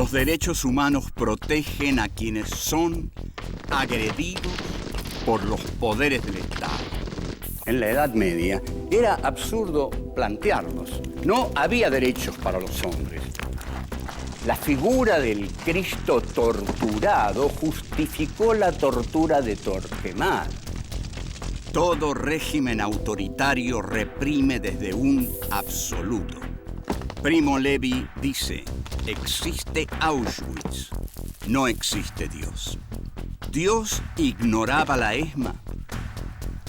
Los derechos humanos protegen a quienes son agredidos por los poderes del Estado. En la Edad Media era absurdo plantearlos. No había derechos para los hombres. La figura del Cristo torturado justificó la tortura de Torquemada. Todo régimen autoritario reprime desde un absoluto. Primo Levi dice: existe Auschwitz, no existe Dios. ¿Dios ignoraba la ESMA?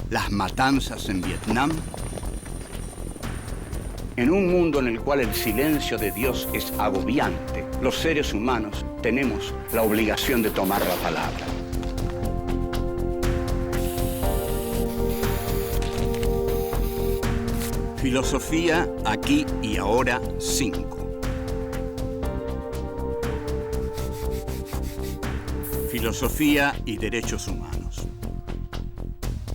¿Las matanzas en Vietnam? En un mundo en el cual el silencio de Dios es agobiante, los seres humanos tenemos la obligación de tomar la palabra. Filosofía aquí y ahora 5. Filosofía y derechos humanos.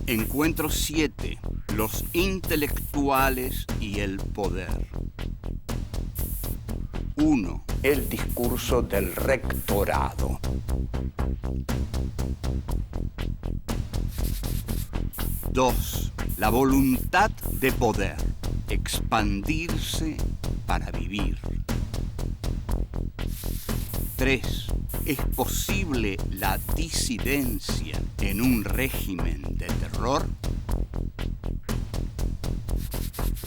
Encuentro 7. Los intelectuales y el poder. 1. El discurso del rectorado. 2. La voluntad de poder. Expandirse para vivir. 3. ¿Es posible la disidencia en un régimen de terror?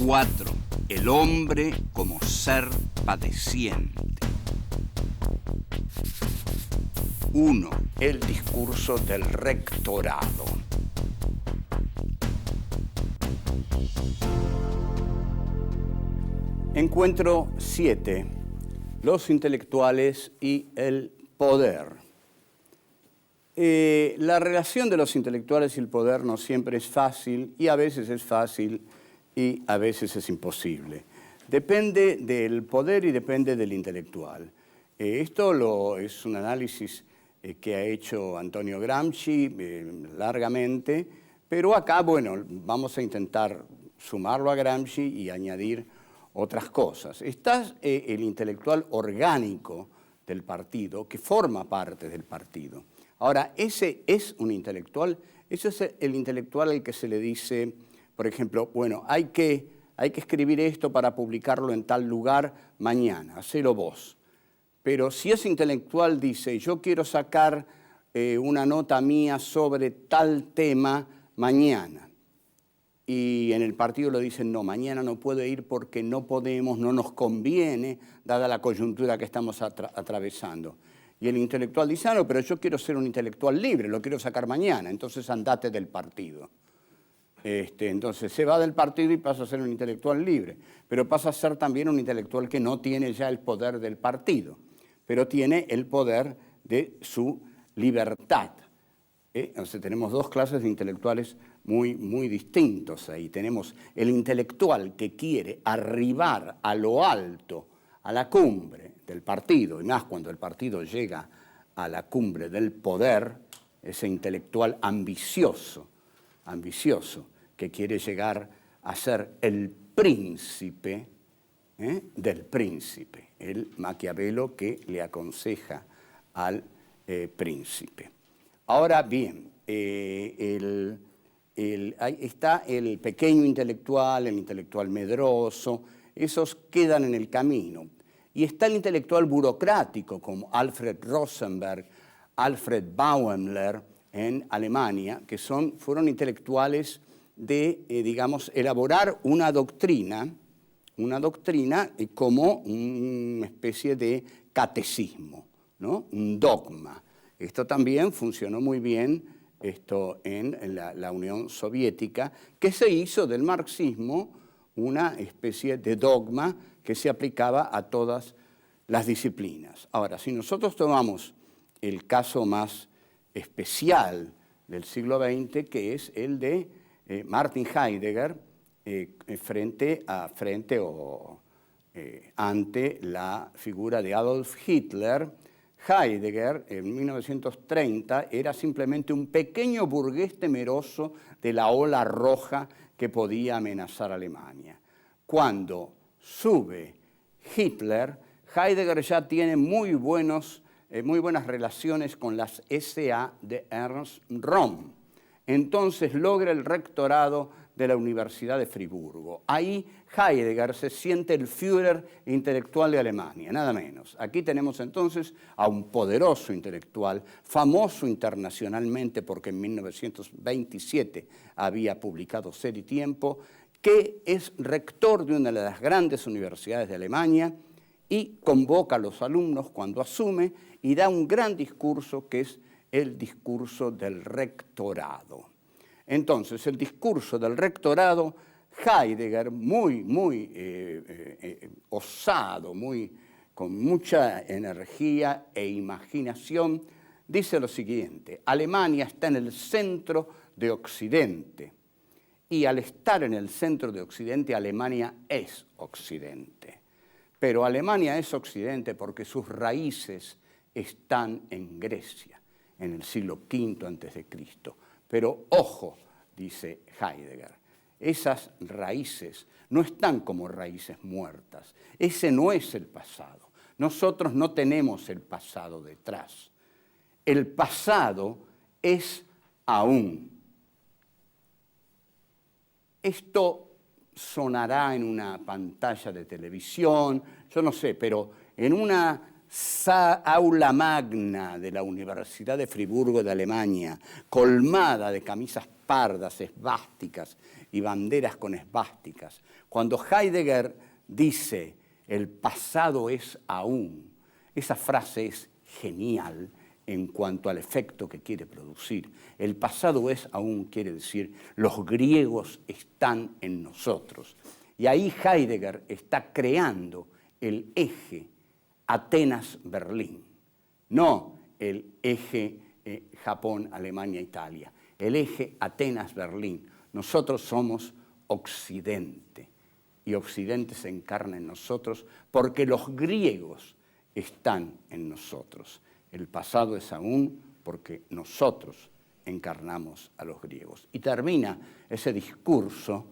4. El hombre como ser padeciente. 1. El discurso del rectorado. Encuentro 7. Los intelectuales y el poder. La relación de los intelectuales y el poder no siempre es fácil, y a veces es fácil y a veces es imposible. Depende del poder y depende del intelectual. Esto es un análisis que ha hecho Antonio Gramsci largamente, pero acá, bueno, vamos a intentar sumarlo a Gramsci y añadir otras cosas. Está el intelectual orgánico del partido, que forma parte del partido. Ahora, ese es un intelectual, ese es el intelectual al que se le dice, por ejemplo, bueno, hay que escribir esto para publicarlo en tal lugar mañana, hacelo vos. Pero si ese intelectual dice, yo quiero sacar una nota mía sobre tal tema mañana, y en el partido le dicen, no, mañana no puede ir porque no podemos, no nos conviene, dada la coyuntura que estamos atravesando. Y el intelectual dice, no, pero yo quiero ser un intelectual libre, lo quiero sacar mañana, entonces andate del partido. Entonces se va del partido y pasa a ser un intelectual libre, pero pasa a ser también un intelectual que no tiene ya el poder del partido, pero tiene el poder de su libertad. Entonces tenemos dos clases de intelectuales muy distintos ahí. Tenemos el intelectual que quiere arribar a lo alto, a la cumbre del partido, y más cuando el partido llega a la cumbre del poder, ese intelectual ambicioso, que quiere llegar a ser el príncipe del príncipe, el Maquiavelo que le aconseja al príncipe. Ahora bien, ahí está el pequeño intelectual, el intelectual medroso, esos quedan en el camino. Y está el intelectual burocrático, como Alfred Rosenberg, Alfred Bauemler en Alemania, que fueron intelectuales de, digamos, elaborar una doctrina como una especie de catecismo, ¿no? Un dogma. Esto también funcionó muy bien en la Unión Soviética, que se hizo del marxismo una especie de dogma que se aplicaba a todas las disciplinas. Ahora, si nosotros tomamos el caso más especial del siglo XX, que es el de Martin Heidegger, ante la figura de Adolf Hitler, Heidegger, en 1930, era simplemente un pequeño burgués temeroso de la ola roja que podía amenazar a Alemania. Cuando sube Hitler, Heidegger ya tiene muy buenas relaciones con las SA de Ernst Röhm. Entonces logra el rectorado de la Universidad de Friburgo. Ahí Heidegger se siente el Führer intelectual de Alemania, nada menos. Aquí tenemos entonces a un poderoso intelectual, famoso internacionalmente porque en 1927 había publicado Ser y Tiempo, que es rector de una de las grandes universidades de Alemania y convoca a los alumnos cuando asume y da un gran discurso que es el discurso del rectorado. Entonces, el discurso del rectorado, Heidegger, muy osado, con mucha energía e imaginación, dice lo siguiente: Alemania está en el centro de Occidente, y al estar en el centro de Occidente, Alemania es Occidente. Pero Alemania es Occidente porque sus raíces están en Grecia, en el siglo V a.C. Pero ojo, dice Heidegger, esas raíces no están como raíces muertas. Ese no es el pasado. Nosotros no tenemos el pasado detrás. El pasado es aún. Esto sonará en una pantalla de televisión, yo no sé, pero en una aula magna de la Universidad de Friburgo de Alemania, colmada de camisas pardas, esvásticas y banderas con esvásticas, cuando Heidegger dice el pasado es aún, esa frase es genial en cuanto al efecto que quiere producir. El pasado es aún, quiere decir, los griegos están en nosotros. Y ahí Heidegger está creando el eje Atenas-Berlín, no el eje Japón, Alemania, Italia, el eje Atenas-Berlín. Nosotros somos Occidente y Occidente se encarna en nosotros porque los griegos están en nosotros. El pasado es aún porque nosotros encarnamos a los griegos. Y termina ese discurso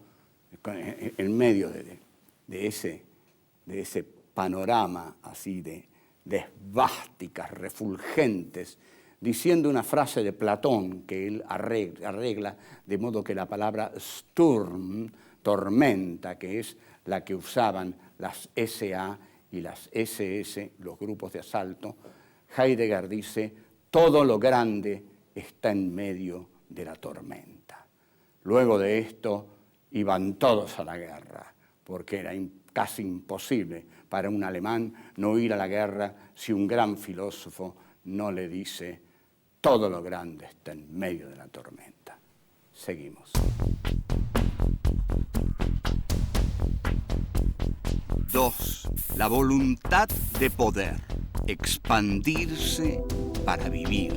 en medio de ese panorama así de esvásticas refulgentes, diciendo una frase de Platón que él arregla de modo que la palabra Sturm, tormenta, que es la que usaban las SA y las SS, los grupos de asalto, Heidegger dice, todo lo grande está en medio de la tormenta. Luego de esto iban todos a la guerra, porque era casi imposible para un alemán no ir a la guerra si un gran filósofo no le dice, todo lo grande está en medio de la tormenta. Seguimos. 2. La voluntad de poder. Expandirse para vivir.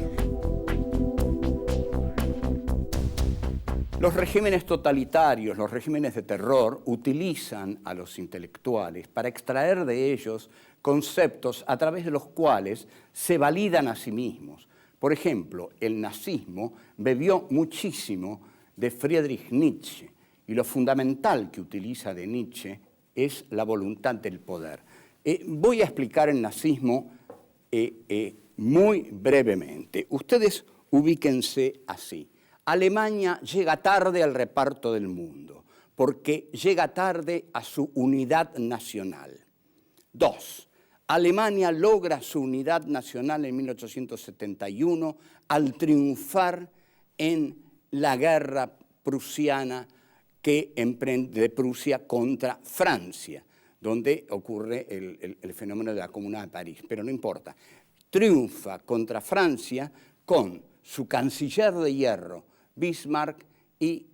Los regímenes totalitarios, los regímenes de terror, utilizan a los intelectuales para extraer de ellos conceptos a través de los cuales se validan a sí mismos. Por ejemplo, el nazismo bebió muchísimo de Friedrich Nietzsche y lo fundamental que utiliza de Nietzsche es la voluntad del poder. Voy a explicar el nazismo muy brevemente. Ustedes ubíquense así. Alemania llega tarde al reparto del mundo, porque llega tarde a su unidad nacional. 2. Alemania logra su unidad nacional en 1871 al triunfar en la guerra prusiana que emprende de Prusia contra Francia, donde ocurre el fenómeno de la Comuna de París, pero no importa. Triunfa contra Francia con su canciller de hierro, Bismarck, y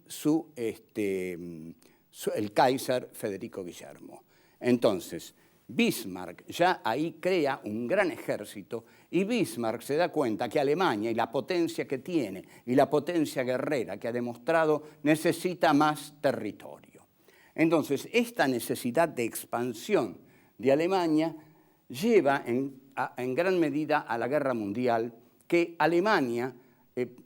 el Kaiser Federico Guillermo. Entonces, Bismarck ya ahí crea un gran ejército y Bismarck se da cuenta que Alemania y la potencia que tiene y la potencia guerrera que ha demostrado necesita más territorio. Entonces, esta necesidad de expansión de Alemania lleva en gran medida a la guerra mundial, que Alemania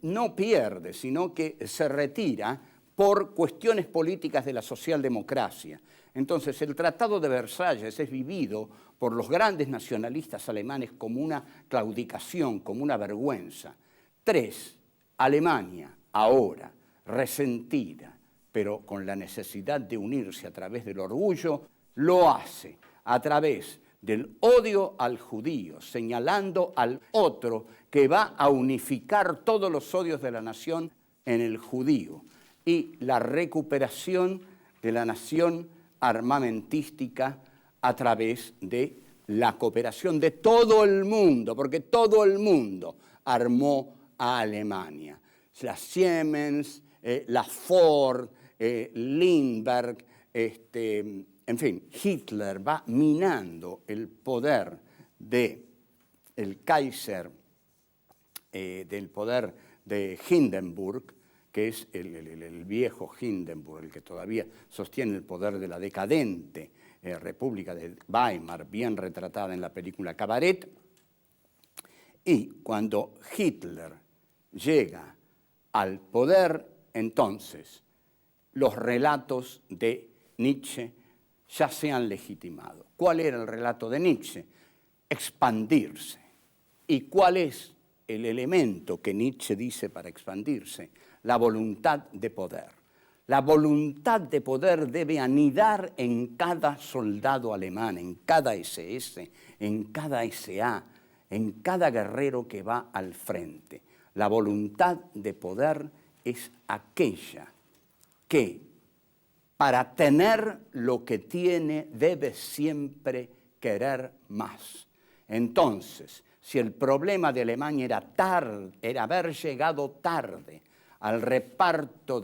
no pierde, sino que se retira por cuestiones políticas de la socialdemocracia. Entonces, el Tratado de Versalles es vivido por los grandes nacionalistas alemanes como una claudicación, como una vergüenza. 3. Alemania, ahora, resentida, pero con la necesidad de unirse a través del orgullo, lo hace a través del odio al judío, señalando al otro que va a unificar todos los odios de la nación en el judío, y la recuperación de la nación armamentística a través de la cooperación de todo el mundo, porque todo el mundo armó a Alemania. La Siemens, la Ford, Lindbergh, en fin, Hitler va minando el poder del Kaiser, del poder de Hindenburg, que es el viejo Hindenburg, el que todavía sostiene el poder de la decadente República de Weimar, bien retratada en la película Cabaret. Y cuando Hitler llega al poder, entonces los relatos de Nietzsche ya se han legitimado. ¿Cuál era el relato de Nietzsche? Expandirse. ¿Y cuál es el elemento que Nietzsche dice para expandirse? La voluntad de poder. La voluntad de poder debe anidar en cada soldado alemán, en cada SS, en cada SA, en cada guerrero que va al frente. La voluntad de poder es aquella que, para tener lo que tiene, debe siempre querer más. Entonces, si el problema de Alemania era haber llegado tarde al reparto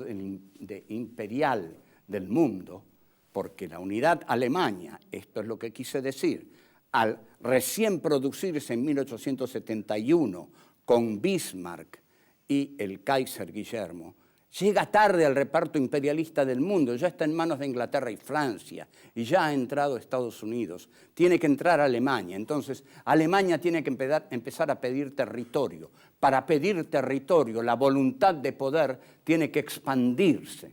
imperial del mundo, porque la unidad Alemania, esto es lo que quise decir, al recién producirse en 1871 con Bismarck y el Kaiser Guillermo, llega tarde al reparto imperialista del mundo, ya está en manos de Inglaterra y Francia, y ya ha entrado Estados Unidos, tiene que entrar a Alemania. Entonces, Alemania tiene que empezar a pedir territorio. Para pedir territorio, la voluntad de poder tiene que expandirse,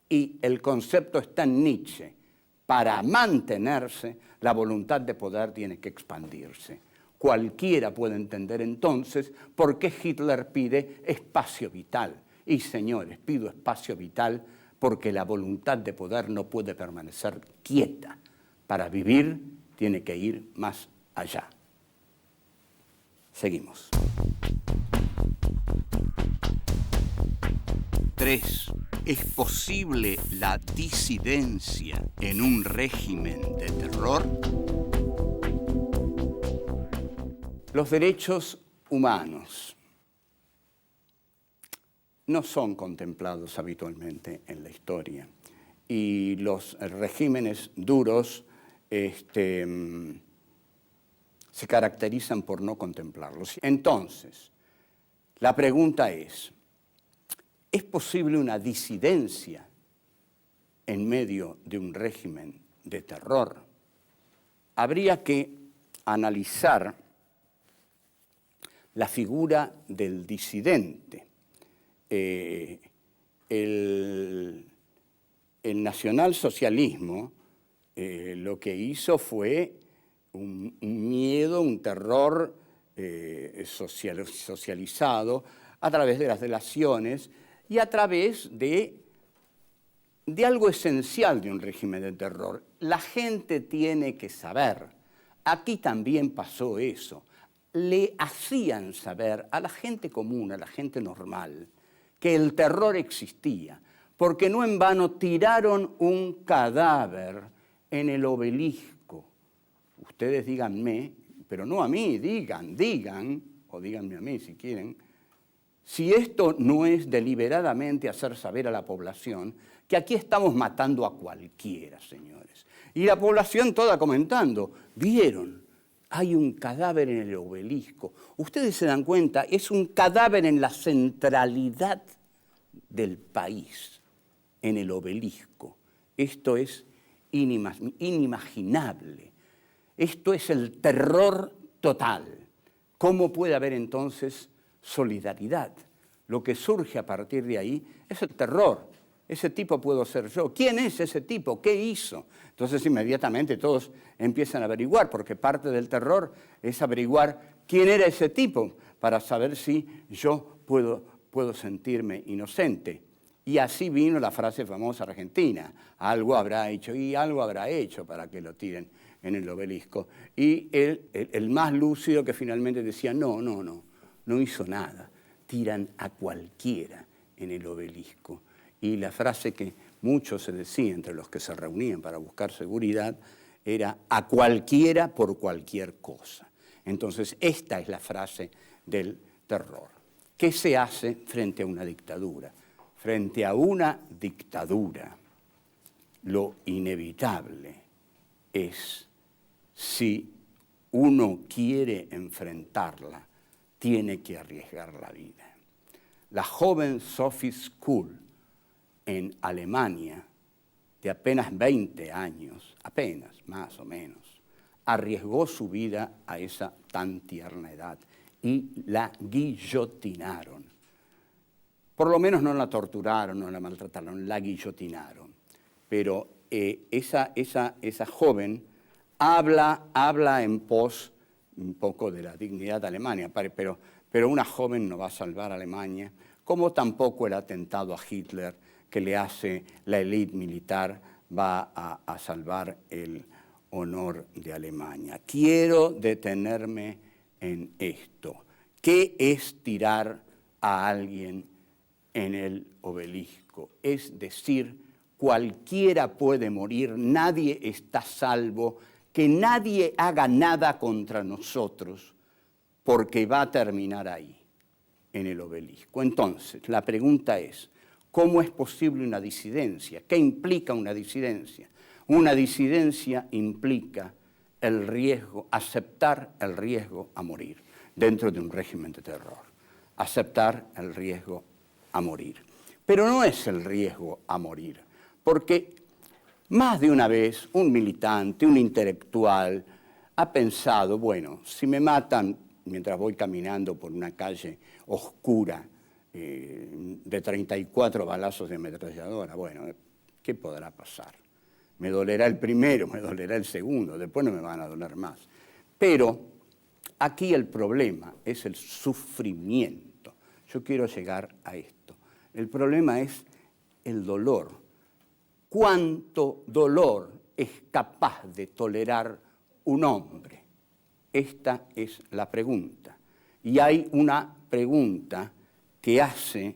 y el concepto está en Nietzsche. Para mantenerse, la voluntad de poder tiene que expandirse. Cualquiera puede entender entonces por qué Hitler pide espacio vital. Y señores, pido espacio vital porque la voluntad de poder no puede permanecer quieta. Para vivir tiene que ir más allá. Seguimos. 3. ¿Es posible la disidencia en un régimen de terror? Los derechos humanos no son contemplados habitualmente en la historia, y los regímenes duros se caracterizan por no contemplarlos. Entonces, la pregunta ¿es posible una disidencia en medio de un régimen de terror? Habría que analizar la figura del disidente. El nacionalsocialismo lo que hizo fue un miedo, un terror socializado a través de las delaciones y a través de algo esencial de un régimen de terror. La gente tiene que saber. Aquí también pasó eso. Le hacían saber a la gente común, a la gente normal, que el terror existía, porque no en vano tiraron un cadáver en el obelisco. Ustedes díganme, pero no a mí, digan, o díganme a mí si quieren, si esto no es deliberadamente hacer saber a la población que aquí estamos matando a cualquiera, señores. Y la población toda comentando, ¿vieron? Hay un cadáver en el obelisco. Ustedes se dan cuenta, es un cadáver en la centralidad del país, en el obelisco. Esto es inimaginable. Esto es el terror total. ¿Cómo puede haber entonces solidaridad? Lo que surge a partir de ahí es el terror. Ese tipo puedo ser yo. ¿Quién es ese tipo? ¿Qué hizo? Entonces inmediatamente todos empiezan a averiguar, porque parte del terror es averiguar quién era ese tipo para saber si yo puedo sentirme inocente. Y así vino la frase famosa argentina, algo habrá hecho y algo habrá hecho para que lo tiren en el obelisco. Y el más lúcido que finalmente decía, no hizo nada, tiran a cualquiera en el obelisco. Y la frase que mucho se decía entre los que se reunían para buscar seguridad era a cualquiera por cualquier cosa. Entonces esta es la frase del terror. ¿Qué se hace frente a una dictadura? Frente a una dictadura, lo inevitable es, si uno quiere enfrentarla, tiene que arriesgar la vida. La joven Sophie Scholl en Alemania, de apenas 20 años, apenas, más o menos, arriesgó su vida a esa tan tierna edad y la guillotinaron. Por lo menos no la torturaron, no la maltrataron, la guillotinaron. Pero esa joven habla en pos un poco de la dignidad de Alemania, pero una joven no va a salvar a Alemania, como tampoco el atentado a Hitler que le hace la élite militar va a salvar el honor de Alemania. Quiero detenerme en esto. ¿Qué es tirar a alguien en el obelisco? Es decir, cualquiera puede morir, nadie está salvo, que nadie haga nada contra nosotros, porque va a terminar ahí, en el obelisco. Entonces, la pregunta es, ¿cómo es posible una disidencia? ¿Qué implica una disidencia? Una disidencia implica el riesgo, aceptar el riesgo a morir dentro de un régimen de terror. Aceptar el riesgo a morir. Pero no es el riesgo a morir, porque más de una vez un militante, un intelectual, ha pensado, bueno, si me matan mientras voy caminando por una calle oscura de 34 balazos de ametralladora, bueno, ¿qué podrá pasar? Me dolerá el primero, me dolerá el segundo, después no me van a doler más. Pero aquí el problema es el sufrimiento. Yo quiero llegar a esto. El problema es el dolor. ¿Cuánto dolor es capaz de tolerar un hombre? Esta es la pregunta. Y hay una pregunta que hace,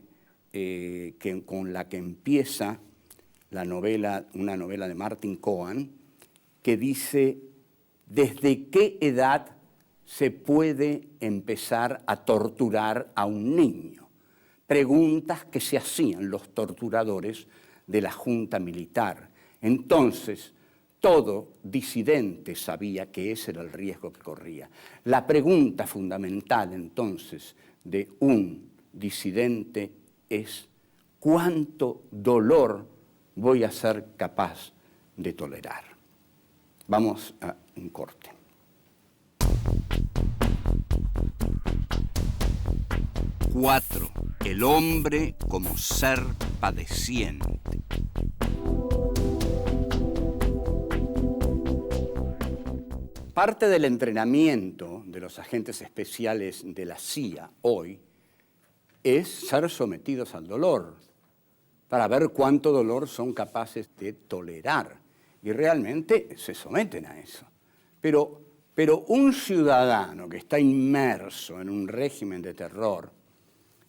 con la que empieza la novela, una novela de Martin Cohen, que dice, ¿desde qué edad se puede empezar a torturar a un niño? Preguntas que se hacían los torturadores de la Junta Militar. Entonces, todo disidente sabía que ese era el riesgo que corría. La pregunta fundamental, entonces, de un disidente es ¿cuánto dolor voy a ser capaz de tolerar? Vamos a un corte. Cuatro. El hombre como ser padeciente. Parte del entrenamiento de los agentes especiales de la CIA hoy es ser sometidos al dolor, para ver cuánto dolor son capaces de tolerar. Y realmente se someten a eso. Pero un ciudadano que está inmerso en un régimen de terror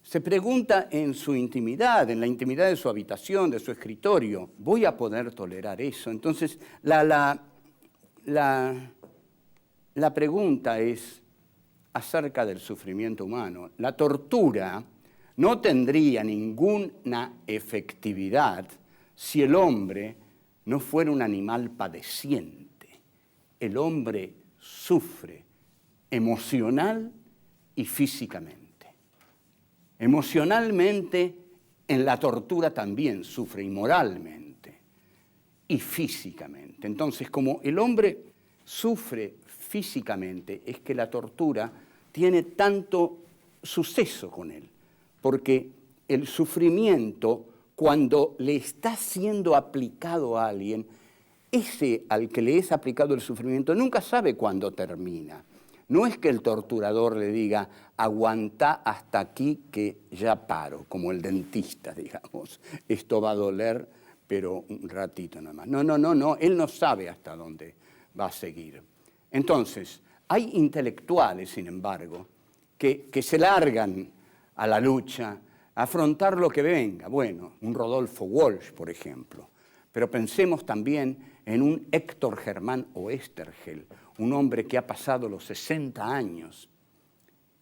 se pregunta en su intimidad, en la intimidad de su habitación, de su escritorio, ¿voy a poder tolerar eso? Entonces, la pregunta es acerca del sufrimiento humano. La tortura no tendría ninguna efectividad si el hombre no fuera un animal padeciente. El hombre sufre emocional y físicamente. Emocionalmente, en la tortura también sufre, y moralmente, y físicamente. Entonces, como el hombre sufre físicamente, es que la tortura tiene tanto suceso con él, porque el sufrimiento, cuando le está siendo aplicado a alguien, ese al que le es aplicado el sufrimiento nunca sabe cuándo termina. No es que el torturador le diga, aguantá hasta aquí que ya paro, como el dentista, digamos. Esto va a doler, pero un ratito nada más. No, él no sabe hasta dónde va a seguir. Entonces, hay intelectuales, sin embargo, que se largan a la lucha, a afrontar lo que venga. Bueno, un Rodolfo Walsh, por ejemplo. Pero pensemos también en un Héctor Germán Oesterheld, un hombre que ha pasado los 60 años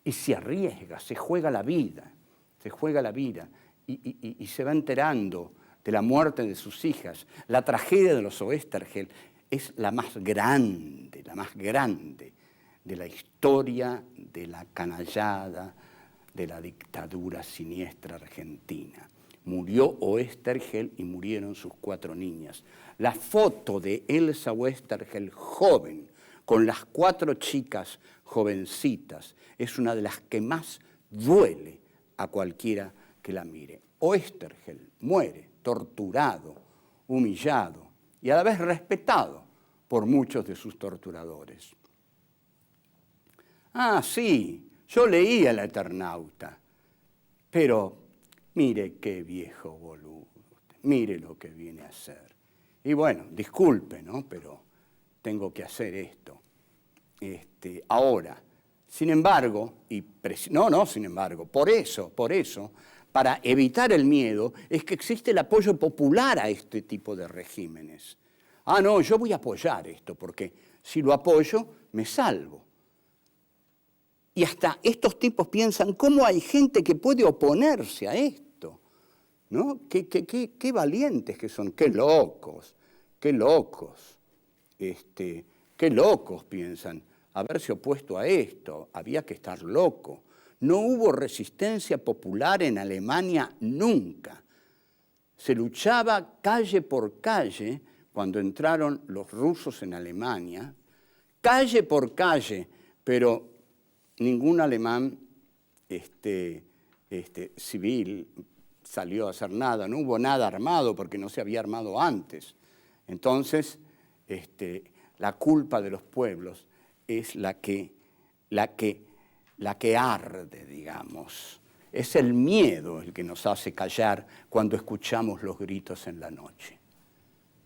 y se arriesga, se juega la vida y se va enterando de la muerte de sus hijas. La tragedia de los Oesterheld es la más grande de la historia de la canallada, de la dictadura siniestra argentina. Murió Oesterheld y murieron sus 4 niñas. La foto de Elsa Oesterheld joven, con las 4 chicas jovencitas, es una de las que más duele a cualquiera que la mire. Oesterheld muere torturado, humillado y a la vez respetado por muchos de sus torturadores. Ah, sí, yo leía El Eternauta, pero mire qué viejo boludo, mire lo que viene a hacer. Y bueno, disculpe, ¿no? Pero tengo que hacer esto. Ahora, sin embargo, por eso, para evitar el miedo, es que existe el apoyo popular a este tipo de regímenes. Ah, no, yo voy a apoyar esto, porque si lo apoyo, me salvo. Y hasta estos tipos piensan, ¿cómo hay gente que puede oponerse a esto? ¿No? Qué valientes que son, qué locos. Qué locos piensan haberse opuesto a esto, había que estar loco. No hubo resistencia popular en Alemania nunca. Se luchaba calle por calle cuando entraron los rusos en Alemania, calle por calle, pero ningún alemán civil salió a hacer nada, no hubo nada armado porque no se había armado antes. Entonces, la culpa de los pueblos es la que arde, digamos. Es el miedo el que nos hace callar cuando escuchamos los gritos en la noche.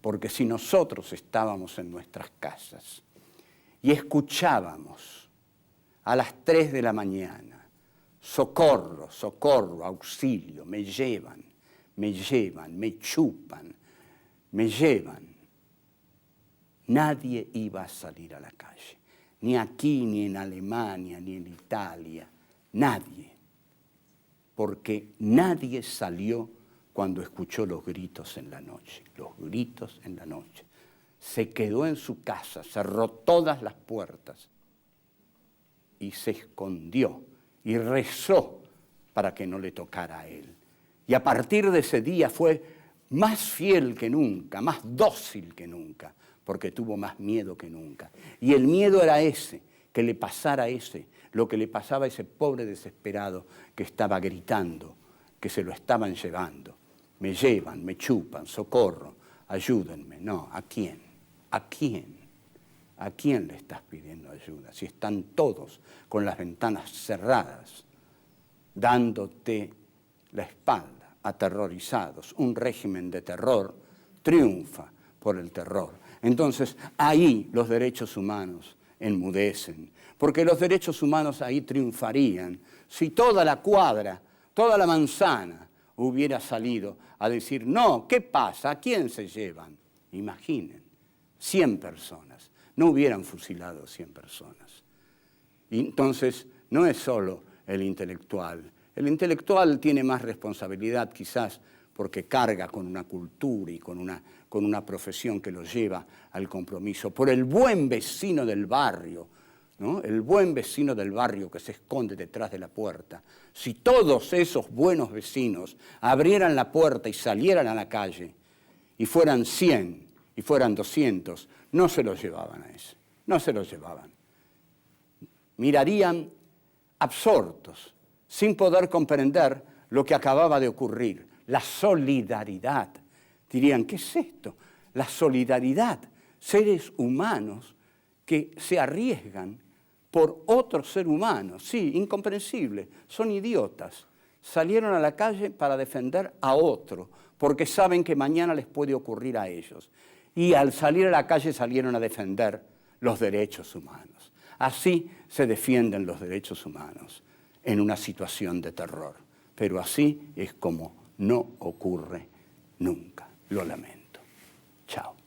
Porque si nosotros estábamos en nuestras casas y escuchábamos a las 3 de la mañana, socorro, socorro, auxilio, me llevan, me chupan, me llevan, nadie iba a salir a la calle, ni aquí, ni en Alemania, ni en Italia, nadie, porque nadie salió cuando escuchó los gritos en la noche, Se quedó en su casa, cerró todas las puertas y se escondió y rezó para que no le tocara a él. Y a partir de ese día fue más fiel que nunca, más dócil que nunca, porque tuvo más miedo que nunca. Y el miedo era ese, que le pasara lo que le pasaba a ese pobre desesperado que estaba gritando, que se lo estaban llevando. Me llevan, me chupan, socorro, ayúdenme. No, ¿a quién? ¿A quién? ¿A quién le estás pidiendo ayuda? Si están todos con las ventanas cerradas, dándote la espalda, aterrorizados. Un régimen de terror triunfa por el terror. Entonces, ahí los derechos humanos enmudecen, porque los derechos humanos ahí triunfarían si toda la cuadra, toda la manzana hubiera salido a decir, no, ¿qué pasa? ¿A quién se llevan? Imaginen, 100 personas. No hubieran fusilado 100 personas. Y entonces, no es solo el intelectual. El intelectual tiene más responsabilidad quizás porque carga con una cultura y con una profesión que lo lleva al compromiso. Por el buen vecino del barrio, ¿no? El buen vecino del barrio que se esconde detrás de la puerta. Si todos esos buenos vecinos abrieran la puerta y salieran a la calle, y fueran 100, y fueran 200, no se los llevaban a ese, no se los llevaban. Mirarían absortos, sin poder comprender lo que acababa de ocurrir, la solidaridad. Dirían, ¿qué es esto? La solidaridad, seres humanos que se arriesgan por otro ser humano. Sí, incomprensible, son idiotas. Salieron a la calle para defender a otro, porque saben que mañana les puede ocurrir a ellos. Y al salir a la calle salieron a defender los derechos humanos. Así se defienden los derechos humanos en una situación de terror. Pero así es como no ocurre nunca. Lo lamento. Chao.